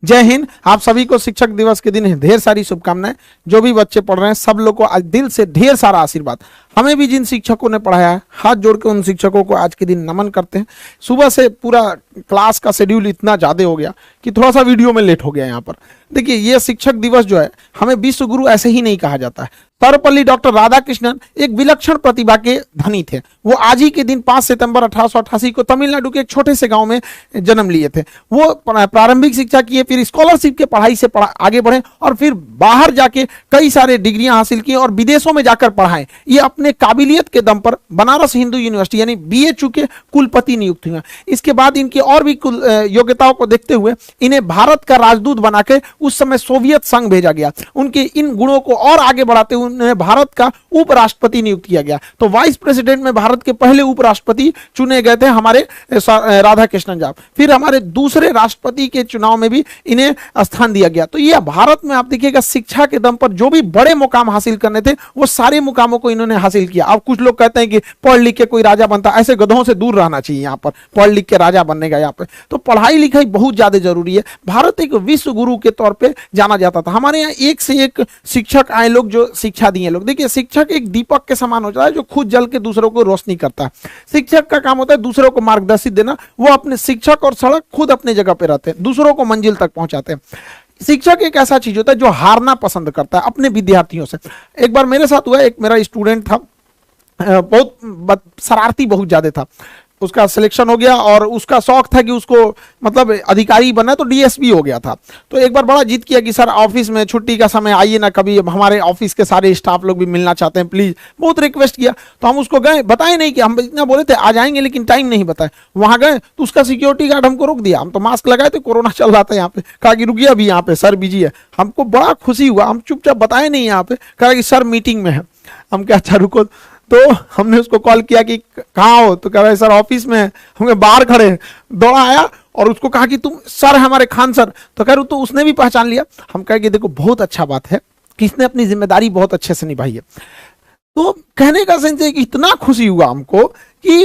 जय हिंद। आप सभी को शिक्षक दिवस के दिन ढेर सारी शुभकामनाएं। जो भी बच्चे पढ़ रहे हैं सब लोग को आज दिल से ढेर सारा आशीर्वाद। हमें भी जिन शिक्षकों ने पढ़ाया है हाथ जोड़ के उन शिक्षकों को आज के दिन नमन करते हैं। सुबह से पूरा क्लास का शेड्यूल इतना ज़्यादा हो गया कि थोड़ा सा वीडियो में लेट हो गया यहाँ पर। देखिए, ये शिक्षक दिवस जो है हमें विश्व गुरु ऐसे ही नहीं कहा जाता है। सर्वपल्ली डॉक्टर राधाकृष्णन एक विलक्षण प्रतिभा के धनी थे। वो आज ही के दिन 5 सितंबर 1888 को तमिलनाडु के एक छोटे से गांव में जन्म लिए थे। वो प्रारंभिक शिक्षा किए, फिर स्कॉलरशिप के पढ़ाई से आगे बढ़े और फिर बाहर जाके कई सारे डिग्रियां हासिल की और विदेशों में जाकर पढ़ाएं। ये अपने काबिलियत के दम पर बनारस हिंदू यूनिवर्सिटी यानी BA के कुलपति नियुक्त हुए। इसके बाद इनकी और भी योग्यताओं को देखते हुए इन्हें भारत का राजदूत बनाकर उस समय सोवियत संघ भेजा गया। उनके इन गुणों को और आगे बढ़ाते हुए उन्हें भारत का उपराष्ट्रपति नियुक्त किया गया। तो वाइस प्रेसिडेंट में भारत के पहले उपराष्ट्रपति चुने गए थे हमारे राधाकृष्णन जी। फिर हमारे दूसरे राष्ट्रपति के चुनाव में भी इन्हें स्थान दिया गया। तो ये भारत में आप देखिएगा शिक्षा के दम पर जो भी बड़े मुकाम हासिल करने थे वो सारे मुकामों को इन्होंने हासिल किया। अब कुछ लोग कहते हैं कि पढ़ लिख के कोई राजा बनता, ऐसे गधों से दूर रहना चाहिए। यहाँ पर पढ़ लिख के राजा बनने का यहाँ पे तो पढ़ाई लिखाई बहुत ज्यादा जरूरी है। भारत एक विश्व गुरु के तौर पे जाना जाता था। हमारे यहाँ एक से एक शिक्षक आए लोग जो शिक्षा दिए लोग। देखिए, शिक्षक एक दीपक के समान होता है जो खुद जल के दूसरों को रोशनी करता है। शिक्षक का काम होता है दूसरों को मार्गदर्शित देना। वो अपने शिक्षक और सड़क खुद अपने जगह पे रहते हैं, दूसरों को मंजिल तक पहुंचाते हैं। शिक्षक एक ऐसा चीज होता है जो हारना पसंद करता है अपने विद्यार्थियों से। एक बार मेरे साथ हुआ, एक मेरा स्टूडेंट था, बहुत शरारती बहुत ज्यादा था। उसका सिलेक्शन हो गया और उसका शौक था कि उसको मतलब अधिकारी बनना, तो DSP हो गया था। तो एक बार बड़ा जिद किया कि सर ऑफिस में छुट्टी का समय आइए ना कभी, हमारे ऑफिस के सारे स्टाफ लोग भी मिलना चाहते हैं प्लीज। बहुत रिक्वेस्ट किया तो हम उसको गए, बताए नहीं कि हम इतना बोले थे आ जाएंगे लेकिन टाइम नहीं बताए। वहां गए तो उसका सिक्योरिटी गार्ड हमको रोक दिया। हम तो मास्क लगाए थे, कोरोना चल रहा था यहाँ पे। कहा कि रुकिए अभी यहाँ पे सर बिजी है। हमको बड़ा खुशी हुआ, हम चुपचाप बताए नहीं यहाँ पे। कहा कि सर मीटिंग में है। हम क्या अच्छा रुको। तो हमने उसको कॉल किया कि कहाँ हो, तो कह रहे सर ऑफिस में है। हम बाहर खड़े, दौड़ा आया और उसको कहा कि तुम सर हमारे खान सर। तो कह रहे तो उसने भी पहचान लिया। हम कहे कि देखो बहुत अच्छा बात है कि इसने अपनी जिम्मेदारी बहुत अच्छे से निभाई है। तो कहने का सेंस है कि इतना खुशी हुआ हमको कि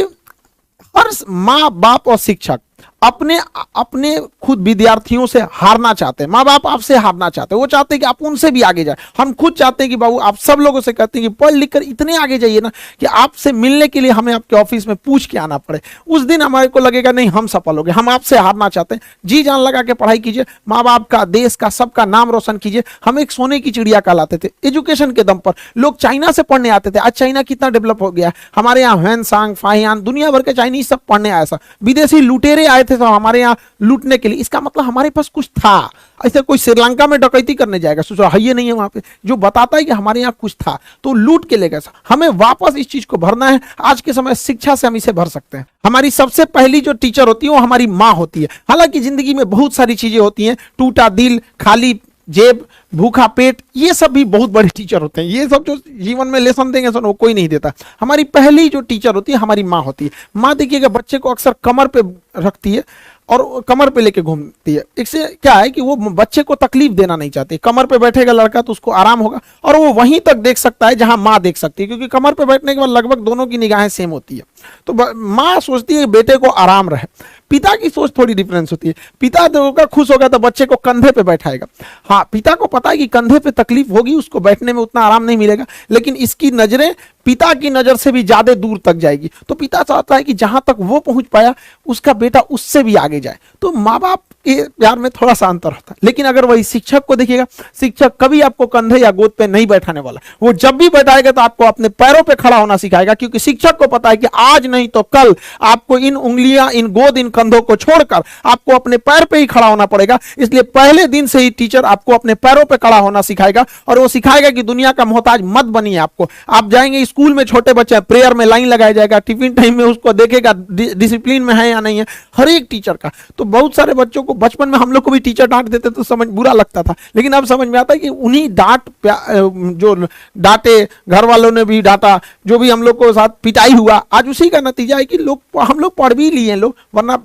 हर माँ बाप और शिक्षक अपने अपने खुद विद्यार्थियों से हारना चाहते हैं। माँ बाप आपसे हारना चाहते हैं, वो चाहते हैं कि आप उनसे भी आगे जाए। हम खुद चाहते हैं कि बाबू आप सब लोगों से कहते हैं कि पढ़ लिख कर इतने आगे जाइए ना कि आपसे मिलने के लिए हमें आपके ऑफिस में पूछ के आना पड़े। उस दिन हमारे को लगेगा नहीं हम सफल हो गए। हम आपसे हारना चाहते हैं। जी जान लगा के पढ़ाई कीजिए, माँ बाप का, देश का, सबका नाम रोशन कीजिए। हम एक सोने की चिड़िया कहलाते थे एजुकेशन के दम पर। लोग चाइना से पढ़ने आते थे। आज चाइना कितना डेवलप हो गया। हमारे यहाँ ह्वेनसांग, फाहियान, दुनिया भर के चाइनीज सब पढ़ने आए। विदेशी लुटेरे आए थे तो हमारे यहाँ लूटने के लिए। इसका मतलब हमारे पास कुछ था। ऐसे कोई श्रीलंका में डकैती करने जाएगा, सोचो है ये नहीं है वहां पे, जो बताता है कि हमारे यहाँ कुछ था तो लूट के ले गए। हमें वापस इस चीज को भरना है। आज के समय शिक्षा से हम इसे भर सकते हैं। हमारी सबसे पहली जो टीचर होती है वो हमारी माँ होती है। हालांकि जिंदगी में बहुत सारी चीजें होती हैं, टूटा दिल, खाली जेब, भूखा पेट, ये सब भी बहुत बड़े टीचर होते हैं। ये सब जो जीवन में लेसन देंगे वो कोई नहीं देता। हमारी पहली जो टीचर होती है हमारी माँ होती है। माँ देखिएगा बच्चे को अक्सर कमर पे रखती है और कमर पे लेके घूमती है। इससे क्या है कि वो बच्चे को तकलीफ देना नहीं चाहती। कमर पे बैठेगा लड़का तो उसको आराम होगा और वो वहीं तक देख सकता है जहां माँ देख सकती है, क्योंकि कमर पे बैठने के बाद लगभग दोनों की निगाहें सेम होती है। तो माँ सोचती है बेटे को आराम रहे। पिता की सोच थोड़ी डिफरेंस होती है। पिता तो खुश होगा तो बच्चे को कंधे पे बैठाएगा। हाँ, पिता को पता है कि कंधे पे तकलीफ होगी, उसको बैठने में उतना आराम नहीं मिलेगा, लेकिन इसकी नजरें पिता की नजर से भी ज्यादा दूर तक जाएगी। तो पिता चाहता है कि जहां तक वो पहुंच पाया उसका बेटा उससे भी आगे जाए। तो माँ बाप के प्यार में थोड़ा सा अंतर होता है। लेकिन अगर वही शिक्षक को देखिएगा, शिक्षक कभी आपको कंधे या गोद पे नहीं बैठाने वाला। वो जब भी बैठाएगा तो आपको अपने पैरों पे खड़ा होना सिखाएगा, क्योंकि शिक्षक को पता है कि आज नहीं तो कल आपको इन उंगलियां, इन गोद, इन कंधों को छोड़कर आपको अपने पैर पे ही खड़ा होना पड़ेगा। इसलिए पहले दिन से ही टीचर आपको अपने पैरों पे खड़ा होना सिखाएगा और वो सिखाएगा कि दुनिया का मोहताज मत बनिए। आपको आप जाएंगे स्कूल में, छोटे बच्चे प्रेयर में लाइन लगाया जाएगा, टिफिन टाइम में उसको देखेगा डिसिप्लिन में है या नहीं है, हर एक टीचर का। तो बहुत सारे बच्चों को बचपन में हम लोग को भी टीचर डांट देते तो समझ बुरा लगता था, लेकिन अब समझ में आता है कि उन्हीं जो डांटे, घर वालों ने भी डांटा, जो भी हम लोग को साथ पिटाई हुआ, आज उसी का नतीजा है कि हम लोग पढ़ भी लिए लोग। वरना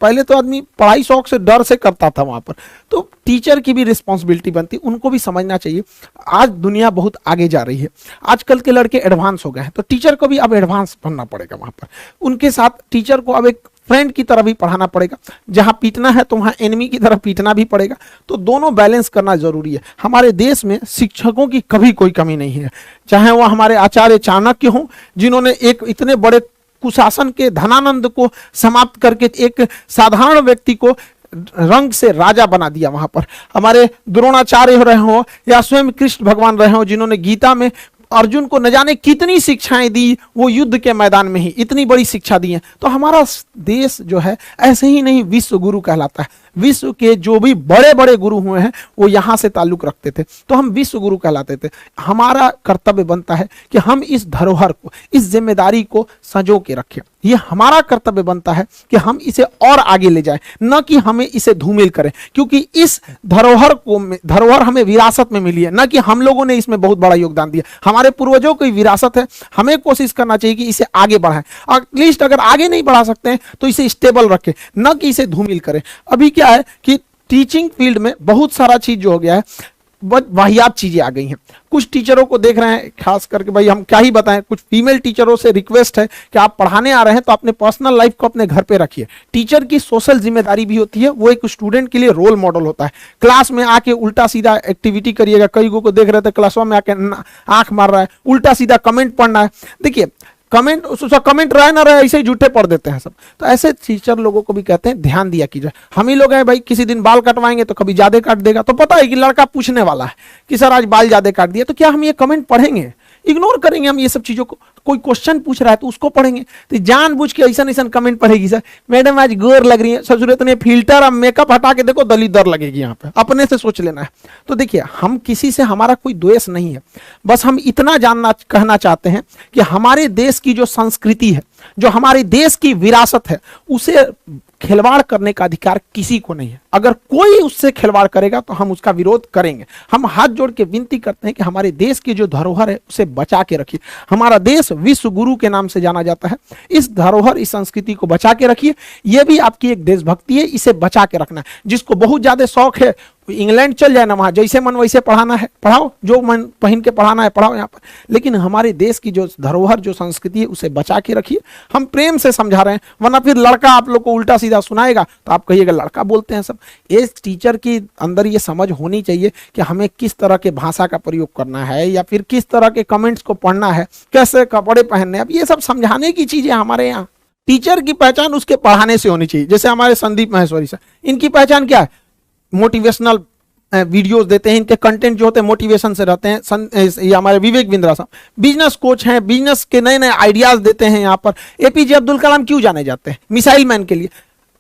पहले तो आदमी पढ़ाई शौक से, डर से करता था वहां पर। तो टीचर की भी रिस्पॉन्सिबिलिटी बनती, उनको भी समझना चाहिए। आज दुनिया बहुत आगे जा रही है, आजकल के लड़के एडवांस हो गए हैं, तो टीचर को भी अब एडवांस बनना पड़ेगा वहां पर। उनके साथ टीचर को अब एक फ्रेंड की तरह भी पढ़ाना पड़ेगा, जहां पीटना है तो वहां एनिमी की तरह पीटना भी पड़ेगा। तो दोनों बैलेंस करना जरूरी है। हमारे देश में शिक्षकों की कभी कोई कमी नहीं है, चाहे वह हमारे आचार्य चाणक्य हों, जिन्होंने एक इतने बड़े कुशासन के धनानंद को समाप्त करके एक साधारण व्यक्ति को रंग से राजा बना दिया। वहां पर हमारे द्रोणाचार्य रहे हो या स्वयं कृष्ण भगवान रहे हो, जिन्होंने गीता में अर्जुन को न जाने कितनी शिक्षाएं दी, वो युद्ध के मैदान में ही इतनी बड़ी शिक्षा दी है। तो हमारा देश जो है ऐसे ही नहीं विश्व गुरु कहलाता है। विश्व के जो भी बड़े बड़े गुरु हुए हैं वो यहाँ से ताल्लुक रखते थे, तो हम विश्व गुरु कहलाते थे। हमारा कर्तव्य बनता है कि हम इस धरोहर को, इस जिम्मेदारी को संजो के रखें। ये हमारा कर्तव्य बनता है कि हम इसे और आगे ले जाएं, न कि हमें इसे धूमिल करें, क्योंकि इस धरोहर हमें विरासत में मिली है, न कि हम लोगों ने इसमें बहुत बड़ा योगदान दिया। हमारे पूर्वजों की विरासत है, हमें कोशिश करना चाहिए कि इसे आगे बढ़ाएं। एटलीस्ट अगर आगे नहीं बढ़ा सकते हैं तो इसे स्टेबल रखें, न कि इसे धूमिल करें। अभी क्या है कि टीचिंग फील्ड में बहुत सारा चीज जो हो गया है, वाहियात चीजें आ गई हैं। कुछ टीचरों को देख रहे हैं, खास करके भाई हम क्या ही बताएं, कुछ फीमेल टीचरों से रिक्वेस्ट है कि आप पढ़ाने आ रहे हैं तो अपने पर्सनल लाइफ को अपने घर पे रखिए। टीचर की सोशल जिम्मेदारी भी होती है, वो एक स्टूडेंट के लिए रोल मॉडल होता है। क्लास में आके उल्टा सीधा एक्टिविटी करिएगा, कई को देख रहे थे क्लास में आके आंख मार रहा है, उल्टा सीधा कमेंट पढ़ना है। देखिए कमेंट रहे ना रहे ऐसे ही झूठे पढ़ देते हैं सब। तो ऐसे टीचर लोगों को भी कहते हैं ध्यान दिया कीजिए। हम ही लोग हैं भाई, किसी दिन बाल कटवाएंगे तो कभी ज्यादा काट देगा, तो पता है कि लड़का पूछने वाला है कि सर आज बाल ज्यादा काट दिया, तो क्या हम ये कमेंट पढ़ेंगे? इग्नोर करेंगे हम ये सब चीजों को। कोई क्वेश्चन पूछ रहा है तो उसको पढ़ेंगे, तो जानबूझ के ऐसा ऐसा कमेंट पढ़ेगी, सर मैडम आज गोर लग रही है, सब जरूरत नहीं फिल्टर और मेकअप हटा के देखो दलिदर लगेगी, यहाँ पे अपने से सोच लेना है। तो देखिए हम किसी से, हमारा कोई द्वेष नहीं है, बस हम इतना कहना चाहते हैं कि हमारे देश की जो संस्कृति है, जो हमारे देश की विरासत है, उसे खिलवाड़ करने का अधिकार किसी को नहीं है। अगर कोई उससे खिलवाड़ करेगा तो हम उसका विरोध करेंगे। हम हाथ जोड़ के विनती करते हैं कि हमारे देश की जो धरोहर है उसे बचा के रखिए। हमारा देश विश्व गुरु के नाम से जाना जाता है। इस धरोहर, इस संस्कृति को बचा के रखिए। यह भी आपकी एक देशभक्ति है, इसे बचा के रखना है। जिसको बहुत ज्यादा शौक है इंग्लैंड चल जाए ना, वहां जैसे मन वैसे पढ़ाना है पढ़ाओ, जो मन पहन के पढ़ाना है पढ़ाओ यहाँ पर, लेकिन हमारे देश की जो धरोहर, जो संस्कृति है, उसे बचा के रखिए। हम प्रेम से समझा रहे हैं, वरना फिर लड़का आप लोग को उल्टा सीधा सुनाएगा तो आप कहिएगा लड़का बोलते हैं सब। इस टीचर के अंदर ये समझ होनी चाहिए कि हमें किस तरह के भाषा का प्रयोग करना है, या फिर किस तरह के कमेंट्स को पढ़ना है, कैसे कपड़े पहनने। अब ये सब समझाने की चीजें हमारे यहाँ। टीचर की पहचान उसके पढ़ाने से होनी चाहिए। जैसे हमारे संदीप महेश्वरी सर, इनकी पहचान क्या है? मोटिवेशनल वीडियोस देते हैं, इनके कंटेंट जो होते हैं मोटिवेशन से रहते हैं। ये हमारे विवेक बिंद्रा साहब बिजनेस कोच हैं, बिजनेस के नए नए आइडियाज देते हैं। यहाँ पर एपीजे अब्दुल कलाम क्यों जाने जाते हैं? मिसाइल मैन के लिए।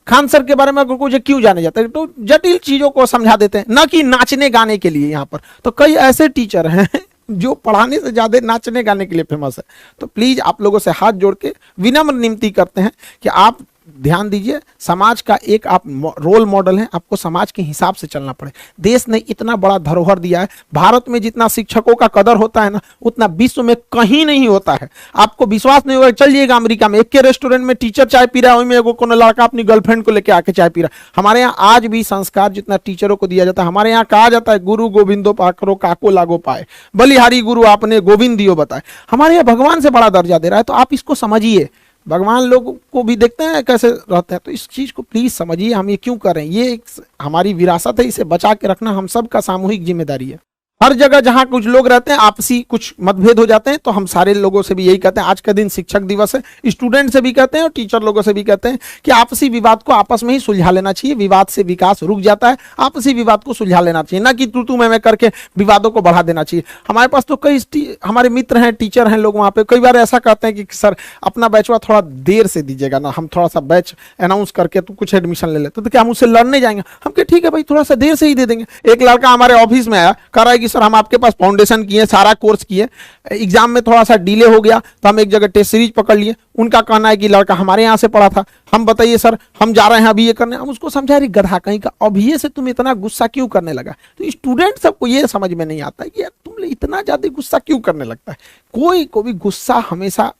खान सर के बारे में अगर कुछ क्यों जाने जाते हैं? तो जटिल चीजों को समझा देते हैं, ना कि नाचने गाने के लिए। यहाँ पर तो कई ऐसे टीचर हैं जो पढ़ाने से ज्यादा नाचने गाने के लिए फेमस है। तो प्लीज आप लोगों से हाथ जोड़ के विनम्र विनती करते हैं कि आप ध्यान दीजिए। समाज का एक आप रोल मॉडल हैं, आपको समाज के हिसाब से चलना पड़े। देश ने इतना बड़ा धरोहर दिया है। भारत में जितना शिक्षकों का कदर होता है ना, उतना विश्व में कहीं नहीं होता है। आपको विश्वास नहीं होगा, चलिएगा अमेरिका में, एक के रेस्टोरेंट में टीचर चाय पी रहा है, वहीं में कोनो लड़का अपनी गर्लफ्रेंड को लेकर आके चाय पी रहा है। हमारे यहाँ आज भी संस्कार जितना टीचरों को दिया जाता है, हमारे यहाँ कहा जाता है गुरु गोविंदो पाकरो काको लागो पाए, बलिहारी गुरु आपने गोविंद दियो बताए। हमारे यहाँ भगवान से बड़ा दर्जा दे रहा है। तो आप इसको समझिए। भगवान लोग को भी देखते हैं कैसे रहते हैं, तो इस चीज को प्लीज समझिए। हम ये क्यों कर रहे हैं? ये एक हमारी विरासत है, इसे बचा के रखना हम सब का सामूहिक जिम्मेदारी है। हर जगह जहां कुछ लोग रहते हैं, आपसी कुछ मतभेद हो जाते हैं, तो हम सारे लोगों से भी यही कहते हैं, आज का दिन शिक्षक दिवस है, स्टूडेंट से भी कहते हैं और टीचर लोगों से भी कहते हैं कि आपसी विवाद को आपस में ही सुलझा लेना चाहिए। विवाद से विकास रुक जाता है, आपसी विवाद को सुलझा लेना चाहिए, ना कि तू मैं करके विवादों को बढ़ा देना चाहिए। हमारे पास तो कई हमारे मित्र हैं, टीचर हैं लोग, वहाँ पे कई बार ऐसा कहते हैं कि सर अपना बैचवा थोड़ा देर से दीजिएगा ना, हम थोड़ा सा बैच अनाउंस करके तो कुछ एडमिशन ले लेते, तो क्या हम उससे लड़ने जाएंगे? हम कहे ठीक है भाई, थोड़ा सा देर से ही दे देंगे। एक लड़का हमारे ऑफिस में आया, कह रहा है कि सर हम आपके पास फाउंडेशन किए, सारा कोर्स किए, एग्जाम में थोड़ा सा डिले हो गया तो हम एक जगह टेस्ट सीरीज पकड़ लिए। उनका कहना है कि लड़का हमारे यहाँ से पढ़ा था, हम बताइए सर हम जा रहे हैं अभी ये करने। हम उसको समझा रही गधा कहीं का, अभी ये से तुम इतना गुस्सा क्यों करने लगा? तो स्टूडेंट सबको ये समझ में नहीं आता है कि यार तुम इतना ज्यादा गुस्सा क्यों करने लगता है। कोई को भी गुस्सा हमेशा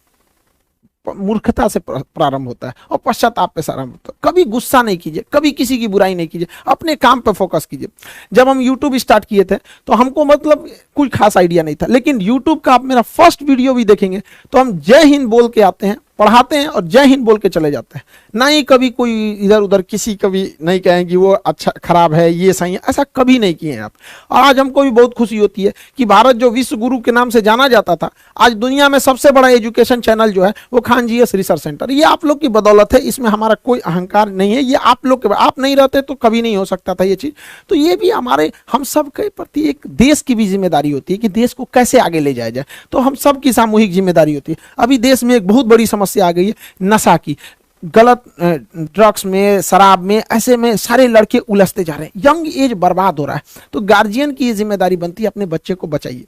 मूर्खता से प्रारंभ होता है और पश्चाताप पे आरंभ होता है। कभी गुस्सा नहीं कीजिए, कभी किसी की बुराई नहीं कीजिए, अपने काम पे फोकस कीजिए। जब हम YouTube स्टार्ट किए थे तो हमको मतलब कुछ खास आइडिया नहीं था, लेकिन YouTube का आप मेरा फर्स्ट वीडियो भी देखेंगे तो हम जय हिंद बोल के आते हैं, पढ़ाते हैं और जय हिंद बोल के चले जाते हैं, ना ही कभी कोई इधर उधर किसी कभी नहीं कहें कि वो अच्छा खराब है ये सही है, ऐसा कभी नहीं किए हैं आप। और आज हमको भी बहुत खुशी होती है कि भारत जो विश्व गुरु के नाम से जाना जाता था, आज दुनिया में सबसे बड़ा एजुकेशन चैनल जो है वो खान जीएस रिसर्च सेंटर, ये आप लोग की बदौलत है। इसमें हमारा कोई अहंकार नहीं है, ये आप लोग के, आप नहीं रहते तो कभी नहीं हो सकता था ये चीज। तो ये भी हमारे हम सब के प्रति एक देश की भी जिम्मेदारी होती है कि देश को कैसे आगे ले जाया जाए, तो हम सब की सामूहिक जिम्मेदारी होती है। अभी देश में एक बहुत बड़ी समस्या आ गई है नशा की, गलत ड्रग्स में, शराब में, ऐसे में सारे लड़के उलझते जा रहे हैं, यंग एज बर्बाद हो रहा है। तो गार्जियन की ये जिम्मेदारी बनती है अपने बच्चे को बचाइए।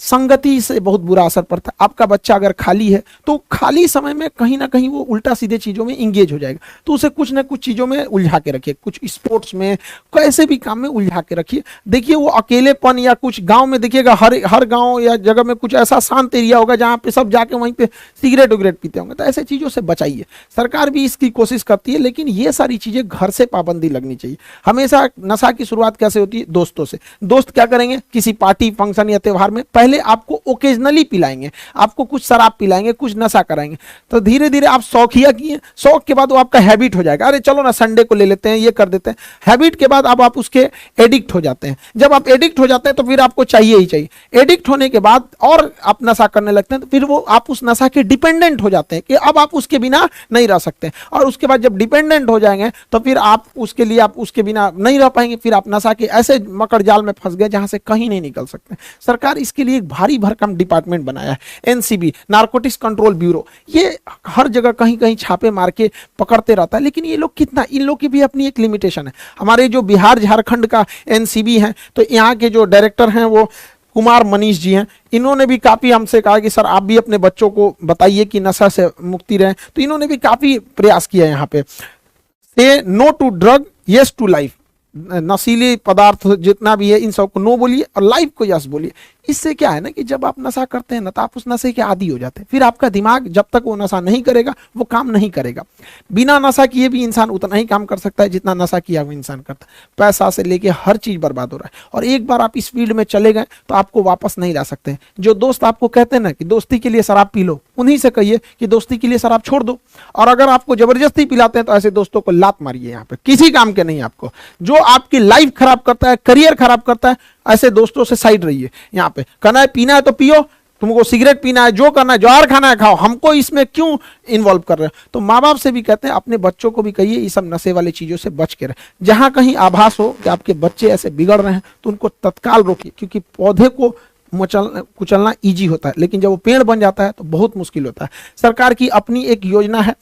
संगति से बहुत बुरा असर पड़ता है। आपका बच्चा अगर खाली है तो खाली समय में कहीं ना कहीं वो उल्टा सीधे चीजों में इंगेज हो जाएगा, तो उसे कुछ ना कुछ चीजों में उलझा के रखिए, कुछ स्पोर्ट्स में, कैसे भी काम में उलझा के रखिए। देखिए वो अकेलेपन, या कुछ गांव में देखिएगा, हर गांव या जगह में कुछ ऐसा शांत एरिया होगा जहां पे सब जाके वहीं पे सिगरेट उगरेट पीते होंगे, तो ऐसे चीजों से बचाइए। सरकार भी इसकी कोशिश करती है, लेकिन ये सारी चीजें घर से पाबंदी लगनी चाहिए। हमेशा नशा की शुरुआत कैसे होती है? दोस्तों से। दोस्त क्या करेंगे? किसी पार्टी फंक्शन या त्योहार में पहले आपको ओकेजनली पिलाएंगे, आपको कुछ शराब पिलाएंगे, कुछ नशा कराएंगे, तो धीरे धीरे आप शौकिया किए, शौक के बाद वो आपका हैबिट हो जाएगा। अरे चलो ना संडे को ले लेते हैं, ये कर देते हैं। हैबिट के बाद अब आप उसके एडिक्ट हो जाते हैं। जब आप एडिक्ट हो जाते हैं तो फिर आपको चाहिए ही चाहिए। एडिक्ट होने के बाद और आप नशा करने लगते हैं, तो फिर वो आप उस नशा के डिपेंडेंट हो जाते हैं कि अब आप उसके बिना नहीं रह सकते। और उसके बाद जब डिपेंडेंट हो जाएंगे तो फिर आप उसके लिए, आप उसके बिना नहीं रह पाएंगे, फिर आप नशा के ऐसे मकड़ जाल में फंस गए जहां से कहीं नहीं निकल सकते। सरकार इसके लिए एक भारी भरकम डिपार्टमेंट बनाया है, एनसीबी, नारकोटिक्स कंट्रोल ब्यूरो। ये हर जगह कहीं कहीं छापे मार के पकड़ते रहता है, लेकिन ये लोग कितना, इन लोग की भी अपनी एक लिमिटेशन है। हमारे जो बिहार झारखंड का एनसीबी है, तो यहाँ के जो डायरेक्टर हैं वो कुमार मनीष जी हैं, इन्होंने भी काफ़ी हमसे कहा कि सर आप भी अपने बच्चों को बताइए कि नशा से मुक्ति रहें। तो इन्होंने भी काफ़ी प्रयास किया है यहाँ पे। Say no to drug, yes to life. नशीले पदार्थ जितना भी है इन सबको नो बोलिए और लाइफ को यस बोलिए। इससे क्या है ना कि जब आप नशा करते हैं ना, तो आप उस नशे के आदी हो जाते हैं। फिर आपका दिमाग जब तक वो नशा नहीं करेगा वो काम नहीं करेगा। बिना नशा किए भी इंसान उतना ही काम कर सकता है जितना नशा किया हुआ इंसान करता है। पैसा से लेके हर चीज बर्बाद हो रहा है, और एक बार आप इस फील्ड में चले गए तो आपको वापस नहीं ला सकते। जो दोस्त आपको कहते हैं ना कि दोस्ती के लिए शराब पी लो, उन्हीं से कहिए कि दोस्ती के लिए शराब छोड़ दो। और अगर आपको जबरदस्ती पिलाते हैं तो ऐसे दोस्तों को लात मारिए। यहाँ पे किसी काम के नहीं आपको, जो आपकी लाइफ खराब करता है, करियर खराब करता है, ऐसे दोस्तों से साइड रहिए। यहाँ पे कहना है पीना है तो पियो, तुमको सिगरेट पीना है, जो करना है, जौहर खाना है खाओ, हमको इसमें क्यों इन्वॉल्व कर रहे हो। तो माँ बाप से भी कहते हैं अपने बच्चों को भी कहिए ये सब नशे वाली चीजों से बच के रहे। जहां कहीं आभास हो कि आपके बच्चे ऐसे बिगड़ रहे हैं तो उनको तत्काल रोकिए, क्योंकि पौधे को कुचलना ईजी होता है, लेकिन जब वो पेड़ बन जाता है तो बहुत मुश्किल होता है। सरकार की अपनी एक योजना है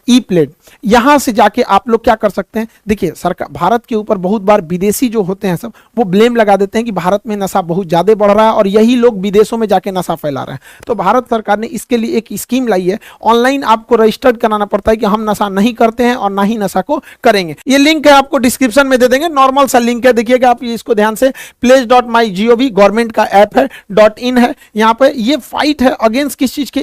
ई प्लेट, यहां से जाके आप लोग क्या कर सकते हैं। देखिए सरकार, भारत के ऊपर बहुत बार विदेशी जो होते हैं सब वो ब्लेम लगा देते हैं कि भारत में नशा बहुत ज्यादा बढ़ रहा है और यही लोग विदेशों में जाके नशा फैला रहे हैं। तो भारत सरकार ने इसके लिए एक स्कीम लाई है। ऑनलाइन आपको रजिस्टर्ड कराना पड़ता है कि हम नशा नहीं करते हैं और ना ही नशा को करेंगे। ये लिंक है, आपको डिस्क्रिप्शन में दे देंगे, नॉर्मल सा लिंक है, देखिएगा आप इसको ध्यान से। pledge.mygov गवर्नमेंट का ऐप है, .in है। यहाँ पे ये फाइट है अगेंस्ट किस चीज के,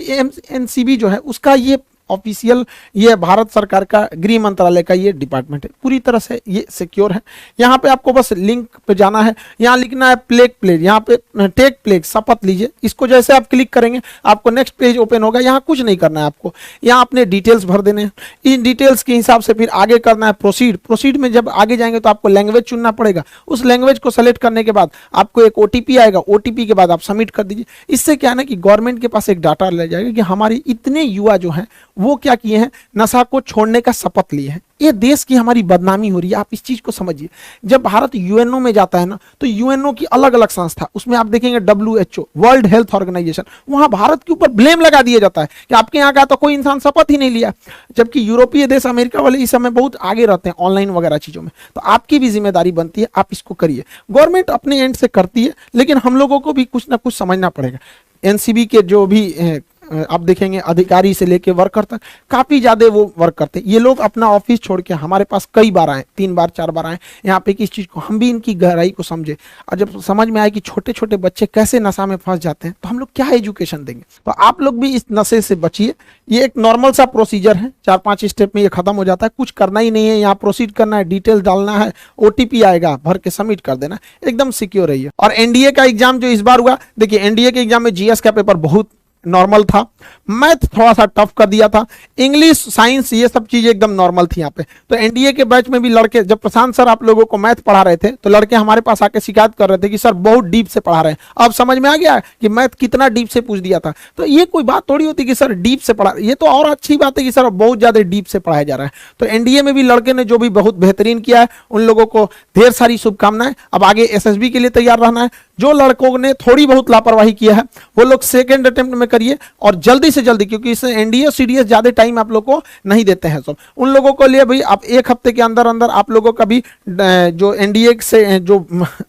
एनसीबी जो है उसका ये ऑफिशियल, ये भारत सरकार का गृह मंत्रालय का ये डिपार्टमेंट है, पूरी तरह से ये सिक्योर है। यहाँ पे आपको बस लिंक पे जाना है, यहाँ लिखना है प्लेज, यहाँ पे टेक प्लेज, शपथ लीजिए। इसको जैसे आप क्लिक करेंगे आपको नेक्स्ट पेज ओपन होगा। यहाँ कुछ नहीं करना है आपको, यहाँ अपने डिटेल्स भर देने हैं। इन डिटेल्स के हिसाब से फिर आगे करना है प्रोसीड में जब आगे जाएंगे तो आपको लैंग्वेज चुनना पड़ेगा। उस लैंग्वेज को सेलेक्ट करने के बाद आपको एक ओटीपी आएगा, ओटीपी के बाद आप सबमिट कर दीजिए। इससे क्या है ना कि गवर्नमेंट के पास एक डाटा ले जाएगा कि हमारे इतने युवा जो हैं वो क्या किए हैं, नशा को छोड़ने का शपथ लिए हैं। ये देश की हमारी बदनामी हो रही है, आप इस चीज को समझिए। जब भारत यूएनओ में जाता है ना, तो यूएनओ की अलग अलग संस्था, उसमें आप देखेंगे WHO, वर्ल्ड हेल्थ ऑर्गेनाइजेशन, वहां भारत के ऊपर ब्लेम लगा दिया जाता है कि आपके यहाँ का तो कोई इंसान शपथ ही नहीं लिया। जबकि यूरोपीय देश, अमेरिका वाले इस समय बहुत आगे रहते हैं ऑनलाइन वगैरह चीजों में। तो आपकी भी जिम्मेदारी बनती है, आप इसको करिए। गवर्नमेंट अपने एंड से करती है, लेकिन हम लोगों को भी कुछ ना कुछ समझना पड़ेगा। एनसीबी के जो भी आप देखेंगे अधिकारी से लेके वर्कर तक काफी ज्यादा वो वर्क करते हैं। ये लोग अपना ऑफिस छोड़ के हमारे पास कई बार आए, 3 बार 4 बार आए यहाँ पे कि इस चीज को हम भी इनकी गहराई को समझे। और जब समझ में आए कि छोटे छोटे बच्चे कैसे नशा में फंस जाते हैं तो हम लोग क्या एजुकेशन देंगे। तो आप लोग भी इस नशे से बचिए। ये एक नॉर्मल सा प्रोसीजर है, 4-5 स्टेप में ये खत्म हो जाता है। कुछ करना ही नहीं है, यहाँ प्रोसीड करना है, डिटेल डालना है, ओटीपी आएगा, भर के सबमिट कर देना, एकदम सिक्योर रहिए। और एनडीए का एग्जाम जो इस बार हुआ, देखिए एनडीए के एग्जाम में जीएस का पेपर बहुत नॉर्मल था, मैथ थोड़ा सा टफ कर दिया था, इंग्लिश साइंस ये सब चीजें एकदम नॉर्मल थी यहाँ पे। तो एनडीए के बैच में भी लड़के, जब प्रशांत सर आप लोगों को मैथ पढ़ा रहे थे तो लड़के हमारे पास आके शिकायत कर रहे थे कि सर बहुत डीप से पढ़ा रहे हैं। अब समझ में आ गया कि मैथ कितना डीप से पूछ दिया था। तो ये कोई बात थोड़ी होती कि सर डीप से पढ़ा, ये तो और अच्छी बात है कि सर बहुत ज्यादा डीप से पढ़ाया जा रहा है। तो एनडीए में भी लड़के ने जो भी बहुत बेहतरीन किया है, उन लोगों को ढेर सारी शुभकामनाएं। अब आगे एसएसबी के लिए तैयार रहना है। जो लड़कों ने थोड़ी बहुत लापरवाही किया है वो लोग सेकंड अटेम्प्ट में करिए और जल्दी से जल्दी, क्योंकि इससे एनडीए सीडीएस ज्यादा टाइम आप लोग को नहीं देते हैं। सब उन लोगों को लिए भाई आप एक हफ्ते के अंदर अंदर आप लोगों का भी जो एनडीए से जो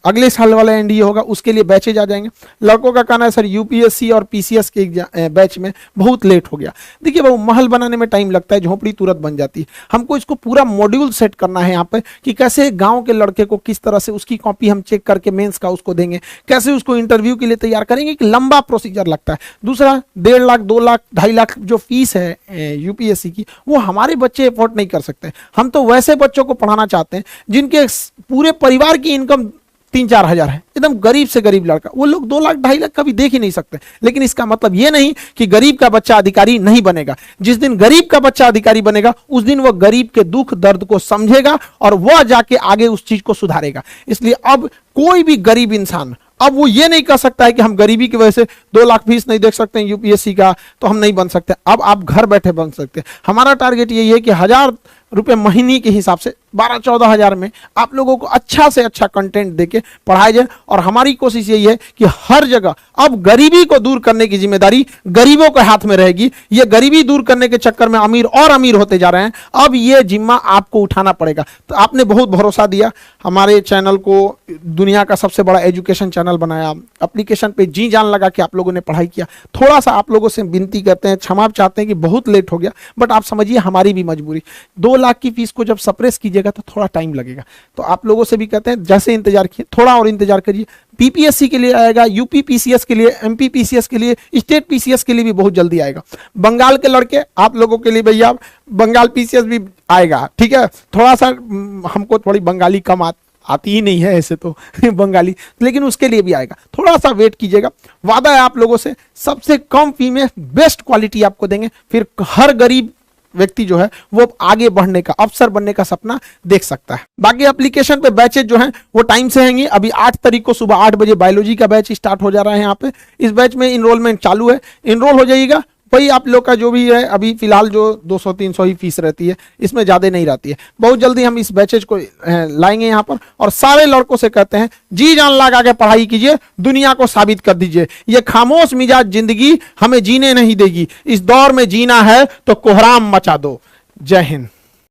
अगले साल वाला एनडीए होगा उसके लिए बैचेज आ जाएंगे। लड़कों का कहना है सर यूपीएससी और पीसीएस के बैच में बहुत लेट हो गया। देखिए वो महल बनाने में टाइम लगता है, झोपड़ी तुरंत बन जाती है। हमको इसको पूरा मॉड्यूल सेट करना है यहाँ पे कि कैसे गांव के लड़के को किस तरह से उसकी कॉपी हम चेक करके मेंस का उसको देंगे, कैसे उसको इंटरव्यू के लिए तैयार करेंगे, कि लंबा प्रोसीजर लगता है। दूसरा 1.5 लाख 2 लाख 2.5 लाख जो फीस है यूपीएससी की, वो हमारे बच्चे अफोर्ड नहीं कर सकते। हम तो वैसे बच्चों को पढ़ाना चाहते हैं जिनके पूरे परिवार की इनकम 3-4 हजार है, एकदम गरीब से गरीब लड़का, वो लोग 2 लाख 2.5 लाख कभी देख ही नहीं सकते। लेकिन इसका मतलब ये नहीं कि गरीब का बच्चा अधिकारी नहीं बनेगा। जिस दिन गरीब का बच्चा अधिकारी बनेगा उस दिन वह गरीब के दुख दर्द को समझेगा और वह जाके आगे उस चीज को सुधारेगा। इसलिए अब कोई भी गरीब इंसान अब वो ये नहीं कर सकता है कि हम गरीबी की वजह से 2 लाख फीस नहीं देख सकते हैं यूपीएससी का तो हम नहीं बन सकते। अब आप घर बैठे बन सकते हैं। हमारा टारगेट यही है कि 1000 रुपए महीने के हिसाब से 12-14 हजार में आप लोगों को अच्छा से अच्छा कंटेंट देके पढ़ाया जाए। और हमारी कोशिश यही है कि हर जगह अब गरीबी को दूर करने की जिम्मेदारी गरीबों के हाथ में रहेगी। ये गरीबी दूर करने के चक्कर में अमीर और अमीर होते जा रहे हैं, अब ये जिम्मा आपको उठाना पड़ेगा। तो आपने बहुत भरोसा दिया हमारे चैनल को, दुनिया का सबसे बड़ा एजुकेशन चैनल बनाया, एप्लीकेशन पे जी जान लगा के आप लोगों ने पढ़ाई किया। थोड़ा सा आप लोगों से विनती करते हैं, क्षमा चाहते हैं कि बहुत लेट हो गया, बट आप समझिए हमारी भी मजबूरी। 2 लाख की फीस को जब सप्रेस कीजिएगा तो थोड़ा टाइम लगेगा। तो आप लोगों से भी कहते हैं जैसे इंतजार किए थोड़ा और इंतजार करिए। पीपीएससी के लिए आएगा, यूपी पीसीएस के लिए, एमपी पीसीएस के लिए, स्टेट पीसीएस के लिए भी बहुत जल्दी आएगा। बंगाल के लड़के आप लोगों के लिए भैया बंगाल पीसीएस भी आएगा, ठीक है। थोड़ा सा हमको थोड़ी बंगाली कम आती ही नहीं है ऐसे तो बंगाली, लेकिन उसके लिए भी आएगा। थोड़ा सा वेट कीजिएगा। वादा है आप लोगों से सबसे कम फी में बेस्ट क्वालिटी आपको देंगे। फिर हर गरीब व्यक्ति जो है वो आगे बढ़ने का, अफसर बनने का सपना देख सकता है। बाकी एप्लीकेशन पे बैचेज जो हैं वो टाइम से हैंगी। अभी 8 तारीख को सुबह 8 बजे बायोलॉजी का बैच स्टार्ट हो जा रहा है। यहाँ पे इस बैच में इनरोलमेंट चालू है, इनरोल हो जाइएगा। वही आप लोग का जो भी है अभी फिलहाल जो 200-300 ही फीस रहती है, इसमें ज्यादा नहीं रहती है। बहुत जल्दी हम इस बैचेज को लाएंगे यहाँ पर और सारे लड़कों से कहते हैं जी जान लगा के पढ़ाई कीजिए, दुनिया को साबित कर दीजिए। ये खामोश मिजाज जिंदगी हमें जीने नहीं देगी। इस दौर में जीना है तो कोहराम मचा दो। जय हिंद।